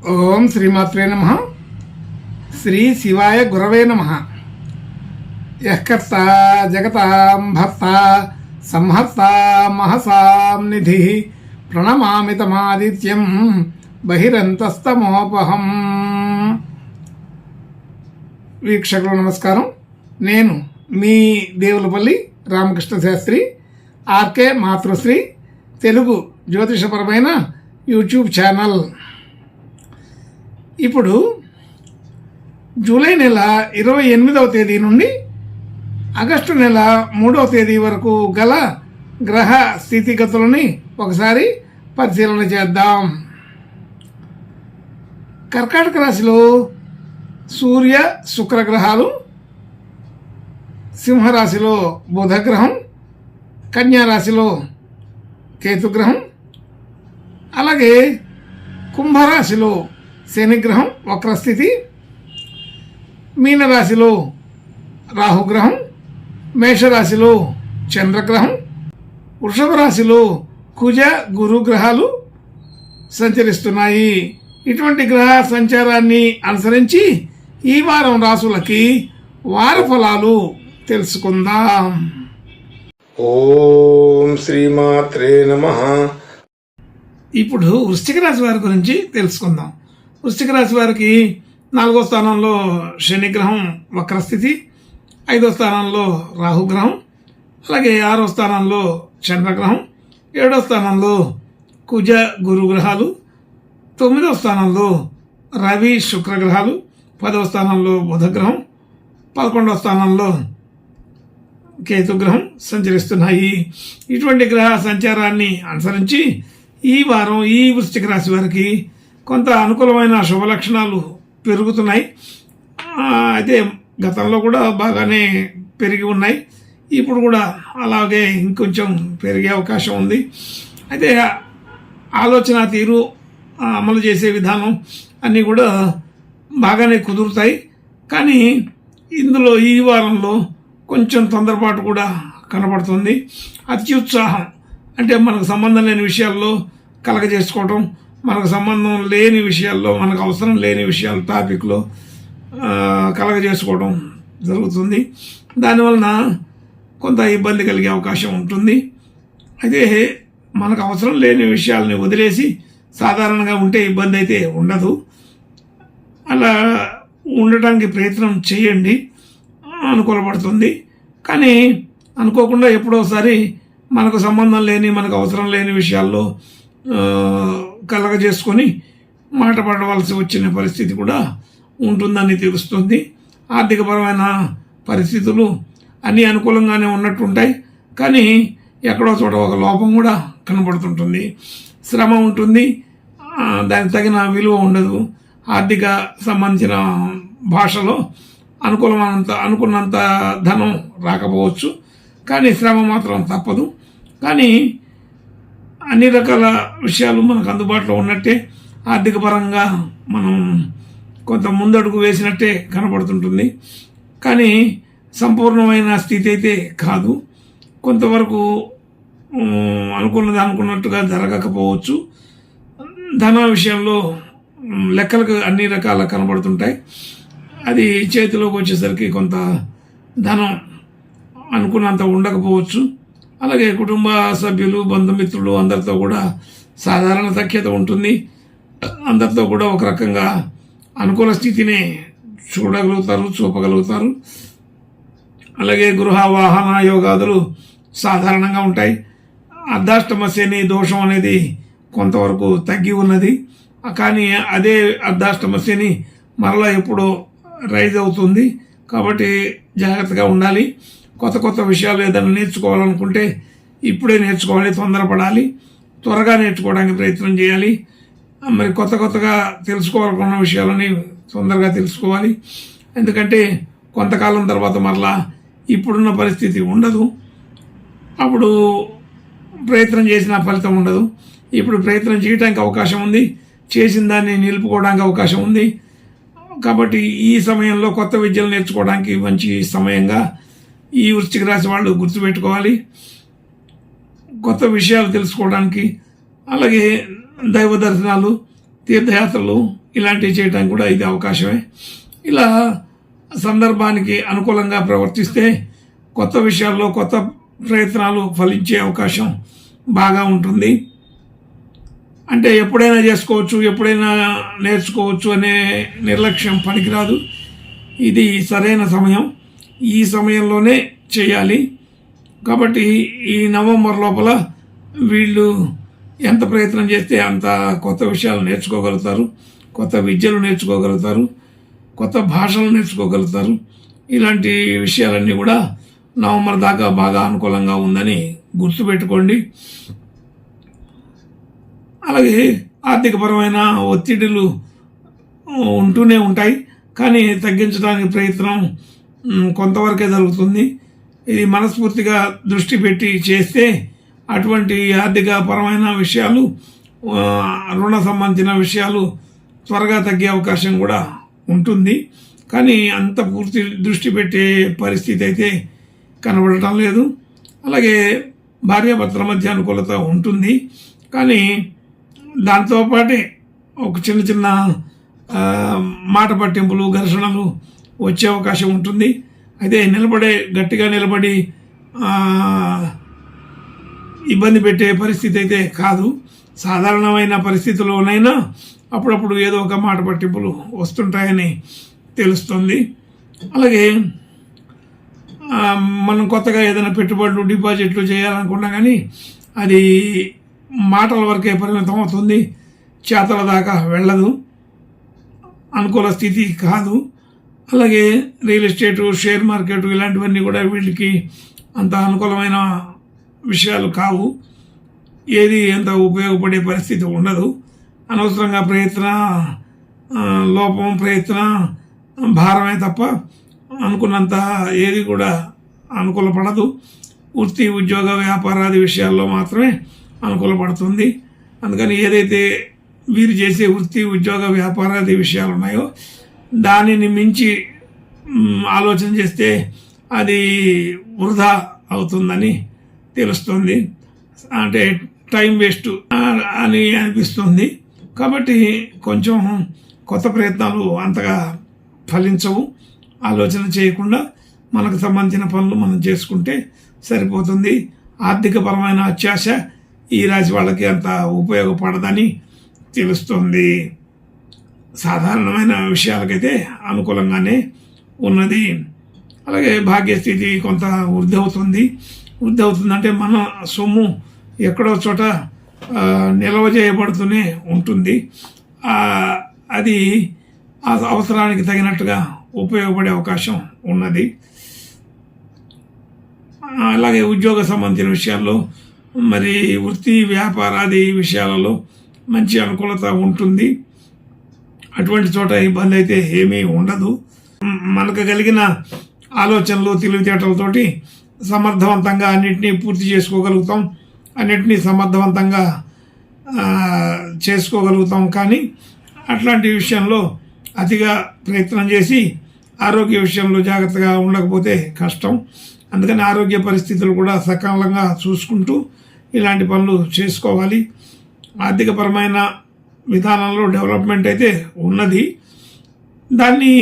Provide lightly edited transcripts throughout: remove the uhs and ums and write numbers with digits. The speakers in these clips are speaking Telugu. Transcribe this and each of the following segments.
ఓం శ్రీమాత్రే నమః. శ్రీ శివాయ గురవే నమః. యఃకర్త జగతాం భర్త సంహర్త మహసాం నిధి ప్రణమామి తమాదిత్యం బహిరంతస్తమోపహం. వీక్షకులు నమస్కారం. నేను మీ దేవులపల్లి రామకృష్ణ శాస్త్రి, ఆర్కే మాతృశ్రీ తెలుగు జ్యోతిషపరమైన యూట్యూబ్ ఛానల్. ఇప్పుడు జూలై నెల 28వ తేదీ నుండి ఆగస్టు నెల 3వ తేదీ వరకు గల గ్రహ స్థితిగతులని ఒకసారి పరిశీలన చేద్దాం. కర్కాటక రాశిలో సూర్య శుక్రగ్రహాలు, సింహరాశిలో బుధగ్రహం, కన్యారాశిలో కేతుగ్రహం, అలాగే కుంభరాశిలో శనిగ్రహం వక్రస్థితి, మీనరాశిలో రాహుగ్రహం, మేషరాశిలో చంద్రగ్రహం, వృషభ రాశిలో కుజ గురుగ్రహాలు సంచరిస్తున్నాయి. ఇటువంటి గ్రహ సంచారాన్ని అనుసరించి ఈ వారం రాశులకి వార ఫలాలు తెలుసుకుందాం. ఓం శ్రీమాత్రే నమః. ఇప్పుడు వృశ్చిక రాశి వారి గురించి తెలుసుకుందాం. వృశ్చిక రాశి వారికి 4వ స్థానంలో శనిగ్రహం వక్రస్థితి, 5వ స్థానంలో రాహుగ్రహం, అలాగే 6వ స్థానంలో చంద్రగ్రహం, 7వ స్థానంలో కుజ గురుగ్రహాలు, 9వ స్థానంలో రవి శుక్రగ్రహాలు, 10వ స్థానంలో బుధగ్రహం, 11వ స్థానంలో కేతుగ్రహం సంచరిస్తున్నాయి. ఇటువంటి గ్రహ సంచారాన్ని అనుసరించి ఈ వారం ఈ వృశ్చిక రాశి వారికి కొంత అనుకూలమైన శుభ లక్షణాలు పెరుగుతున్నాయి. అయితే గతంలో కూడా బాగానే పెరిగి ఉన్నాయి, ఇప్పుడు కూడా అలాగే ఇంకొంచెం పెరిగే అవకాశం ఉంది. అయితే ఆలోచన తీరు, అమలు చేసే విధానం అన్నీ కూడా బాగానే కుదురుతాయి. కానీ ఇందులో ఈ వారంలో కొంచెం తొందరపాటు కూడా కనబడుతుంది. అత్యుత్సాహం అంటే మనకు సంబంధం లేని విషయాల్లో కలగజేసుకోవటం, మనకు సంబంధం లేని విషయాల్లో, మనకు అవసరం లేని విషయాలు టాపిక్లో కలగజేసుకోవడం జరుగుతుంది. దానివలన కొంత ఇబ్బంది కలిగే అవకాశం ఉంటుంది. అయితే మనకు అవసరం లేని విషయాలని వదిలేసి సాధారణంగా ఉంటే ఇబ్బంది అయితే ఉండదు. అలా ఉండటానికి ప్రయత్నం చేయండి, అనుకూలపడుతుంది. కానీ అనుకోకుండా ఎప్పుడోసారి మనకు సంబంధం లేని, మనకు అవసరం లేని విషయాల్లో కలగజేసుకొని మాట పడవలసి వచ్చిన పరిస్థితి కూడా ఉంటుందని తెలుస్తుంది. ఆర్థికపరమైన పరిస్థితులు అన్నీ అనుకూలంగానే ఉన్నట్టుంటాయి, కానీ ఎక్కడో చోట ఒక లోపం కూడా కనబడుతుంటుంది. శ్రమ ఉంటుంది, దానికి తగిన విలువ ఉండదు. ఆర్థిక సంబంధించిన భాషలో అనుకున్నంత ధనం రాకపోవచ్చు, కానీ శ్రమ మాత్రం తప్పదు. కానీ అన్ని రకాల విషయాలు మనకు అందుబాటులో ఉన్నట్టే, ఆర్థిక పరంగా మనం కొంత ముందడుగు వేసినట్టే కనబడుతుంటుంది. కానీ సంపూర్ణమైన స్థితి అయితే కాదు. కొంతవరకు అనుకున్నట్టుగా జరగకపోవచ్చు. ధన విషయంలో లెక్కలకు అన్ని రకాల కనబడుతుంటాయి. అది చేతిలోకి వచ్చేసరికి కొంత ధనం అనుకున్నంత ఉండకపోవచ్చు. అలాగే కుటుంబ సభ్యులు, బంధుమిత్రులు అందరితో కూడా సాధారణ సఖ్యత ఉంటుంది. అందరితో కూడా ఒక రకంగా అనుకూల స్థితిని చూపగలుగుతారు. అలాగే గృహ వాహన యోగాదులు సాధారణంగా ఉంటాయి. అర్ధాష్టమ శని దోషం అనేది కొంతవరకు తగ్గి ఉన్నది, కానీ అదే అర్ధాష్టమ శని మరలా ఎప్పుడో రైజ్ అవుతుంది. కాబట్టి జాగ్రత్తగా ఉండాలి. కొత్త విషయాలు ఏదైనా నేర్చుకోవాలనుకుంటే ఇప్పుడే నేర్చుకోవాలి, తొందరపడాలి, త్వరగా నేర్చుకోవడానికి ప్రయత్నం చేయాలి. మరి కొత్తగా తెలుసుకోవాలనుకున్న విషయాలని తొందరగా తెలుసుకోవాలి. ఎందుకంటే కొంతకాలం తర్వాత మరలా ఇప్పుడున్న పరిస్థితి ఉండదు. అప్పుడు ప్రయత్నం చేసిన ఫలితం ఉండదు. ఇప్పుడు ప్రయత్నం చేయడానికి అవకాశం ఉంది, చేసిన దాన్ని నిలుపుకోవడానికి అవకాశం ఉంది. కాబట్టి ఈ సమయంలో కొత్త విద్యలు నేర్చుకోవడానికి మంచి సమయంగా ఈ వృశ్చిక రాశి వాళ్ళు గుర్తుపెట్టుకోవాలి. కొత్త విషయాలు తెలుసుకోవడానికి, అలాగే దైవ దర్శనాలు, తీర్థయాత్రలు ఇలాంటివి చేయడానికి కూడా ఇది అవకాశమే. ఇలా సందర్భానికి అనుకూలంగా ప్రవర్తిస్తే కొత్త విషయాల్లో కొత్త ప్రయత్నాలు ఫలించే అవకాశం బాగా ఉంటుంది. అంటే ఎప్పుడైనా చేసుకోవచ్చు, ఎప్పుడైనా నేర్చుకోవచ్చు అనే నిర్లక్ష్యం పనికిరాదు. ఇది సరైన సమయం, ఈ సమయంలోనే చేయాలి. కాబట్టి ఈ నవంబర్ లోపల వీళ్ళు ఎంత ప్రయత్నం చేస్తే అంత కొత్త విషయాలు నేర్చుకోగలుగుతారు, కొత్త విద్యలు నేర్చుకోగలుగుతారు, కొత్త భాషలు నేర్చుకోగలుగుతారు. ఇలాంటి విషయాలన్నీ కూడా నవంబర్ దాకా బాగా అనుకూలంగా ఉందని గుర్తుపెట్టుకోండి. అలాగే ఆర్థికపరమైన ఒత్తిడులు ఉంటూనే ఉంటాయి, కానీ తగ్గించడానికి ప్రయత్నం కొంతవరకే జరుగుతుంది. ఇది మనస్ఫూర్తిగా దృష్టి పెట్టి చేస్తే అటువంటి ఆర్థికపరమైన విషయాలు, రుణ సంబంధించిన విషయాలు త్వరగా తగ్గే అవకాశం కూడా ఉంటుంది. కానీ అంత పూర్తి దృష్టి పెట్టే పరిస్థితి అయితే కనబడటం లేదు. అలాగే భార్యాభర్తల మధ్య అనుకూలత ఉంటుంది, కానీ దాంతోపాటే ఒక చిన్న చిన్న మాట పట్టింపులు, ఘర్షణలు వచ్చే అవకాశం ఉంటుంది. అయితే గట్టిగా నిలబడి ఇబ్బంది పెట్టే పరిస్థితి అయితే కాదు. సాధారణమైన పరిస్థితుల్లోనైనా అప్పుడప్పుడు ఏదో ఒక మాట పట్టింపులు వస్తుంటాయని తెలుస్తుంది. అలాగే మనం కొత్తగా ఏదైనా పెట్టుబడులు, డిపాజిట్లు చేయాలనుకున్నా కానీ అది మాటల వరకే పరిమితం అవుతుంది, చేతల దాకా వెళ్ళదు, అనుకూల స్థితి కాదు. అలాగే రియల్ ఎస్టేటు, షేర్ మార్కెట్ ఇలాంటివన్నీ కూడా వీళ్ళకి అంత అనుకూలమైన విషయాలు కావు. ఏది ఎంత ఉపయోగపడే పరిస్థితి ఉండదు. అనవసరంగా ప్రయత్న భారమే తప్ప అనుకున్నంత ఏది కూడా అనుకూలపడదు. వృత్తి, ఉద్యోగ, వ్యాపారాది విషయాల్లో మాత్రమే అనుకూలపడుతుంది. అందుకని ఏదైతే వీరు చేసే వృత్తి, ఉద్యోగ, వ్యాపారాది విషయాలు ఉన్నాయో దానిని మించి ఆలోచన చేస్తే అది వృధా అవుతుందని తెలుస్తుంది. అంటే టైం వేస్ట్ అని అనిపిస్తుంది. కాబట్టి కొంచెం కొత్త ప్రయత్నాలు అంతగా ఫలించవు. ఆలోచన చేయకుండా మనకు సంబంధించిన పనులు మనం చేసుకుంటే సరిపోతుంది. ఆర్థికపరమైన అత్యాశ ఈ రాశి వాళ్ళకి అంత ఉపయోగపడదని తెలుస్తుంది. సాధారణమైన విషయాలకైతే అనుకూలంగానే ఉన్నది. అలాగే భాగ్యస్థితి కొంత వృద్ధి అవుతుందంటే మన సొమ్ము ఎక్కడో చోట నిల్వ చేయబడుతూనే ఉంటుంది. అది ఆ అవసరానికి తగినట్టుగా ఉపయోగపడే అవకాశం ఉన్నది. అలాగే ఉద్యోగ సంబంధించిన విషయాల్లో, మరి వృత్తి, వ్యాపారాది విషయాలలో మంచి అనుకూలత ఉంటుంది. అటువంటి చోట ఇబ్బంది అయితే ఏమీ ఉండదు. మనకు కలిగిన ఆలోచనలు, తెలివితేటలతోటి సమర్థవంతంగా అన్నింటినీ పూర్తి చేసుకోగలుగుతాం, అన్నింటినీ సమర్థవంతంగా చేసుకోగలుగుతాం. కానీ అట్లాంటి విషయంలో అతిగా ప్రయత్నం చేసి ఆరోగ్య విషయంలో జాగ్రత్తగా ఉండకపోతే కష్టం. అందుకని ఆరోగ్య పరిస్థితులు కూడా సకాలంగా చూసుకుంటూ ఇలాంటి పనులు చేసుకోవాలి. ఆర్థికపరమైన విధానంలో డెవలప్మెంట్ అయితే ఉన్నది. దాన్ని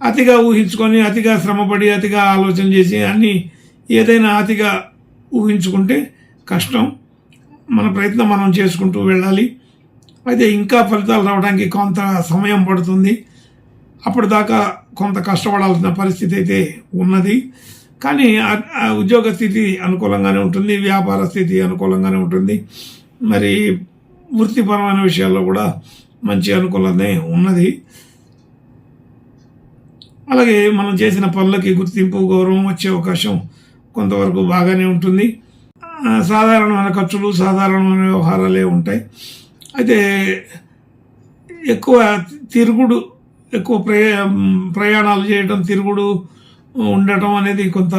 అతిగా ఊహించుకొని, అతిగా శ్రమపడి, అతిగా ఆలోచన చేసి ఏదైనా అతిగా ఊహించుకుంటే కష్టం. మన ప్రయత్నం మనం చేసుకుంటూ వెళ్ళాలి. అయితే ఇంకా ఫలితాలు రావడానికి కొంత సమయం పడుతుంది. అప్పటిదాకా కొంత కష్టపడాల్సిన పరిస్థితి అయితే ఉన్నది. కానీ ఉద్యోగ స్థితి అనుకూలంగానే ఉంటుంది, వ్యాపార స్థితి అనుకూలంగానే ఉంటుంది. మరి వృత్తిపరమైన విషయాల్లో కూడా మంచి అనుకూలమే ఉన్నది. అలాగే మనం చేసిన పనులకి గుర్తింపు, గౌరవం వచ్చే అవకాశం కొంతవరకు బాగానే ఉంటుంది. సాధారణమైన ఖర్చులు, సాధారణమైన వ్యవహారాలే ఉంటాయి. అయితే ఎక్కువ తిరుగుడు, ఎక్కువ ప్రయాణాలు చేయడం, తిరుగుడు ఉండటం అనేది కొంత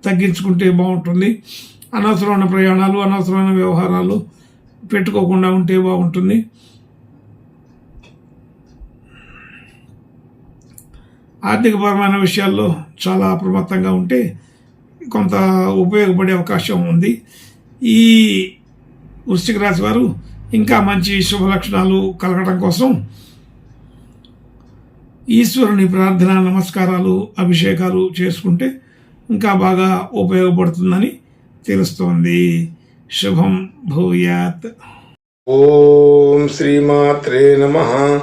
తగ్గించుకుంటే బాగుంటుంది. అనవసరమైన ప్రయాణాలు, అనవసరమైన వ్యవహారాలు పెట్టుకోకుండా ఉంటే బాగుంటుంది. ఆర్థికపరమైన విషయాల్లో చాలా అప్రమత్తంగా ఉంటే కొంత ఉపయోగపడే అవకాశం ఉంది. ఈ వృశ్చిక రాశి వారు ఇంకా మంచి శుభ లక్షణాలు కలగడం కోసం ఈశ్వరుని ప్రార్థన నమస్కారాలు అభిషేకాలు చేసుకుంటే ఇంకా బాగా ఉపయోగపడుతుందని తెలుస్తోంది. శుభం భూయాత్. ఓం శ్రీమాత్రే నమః.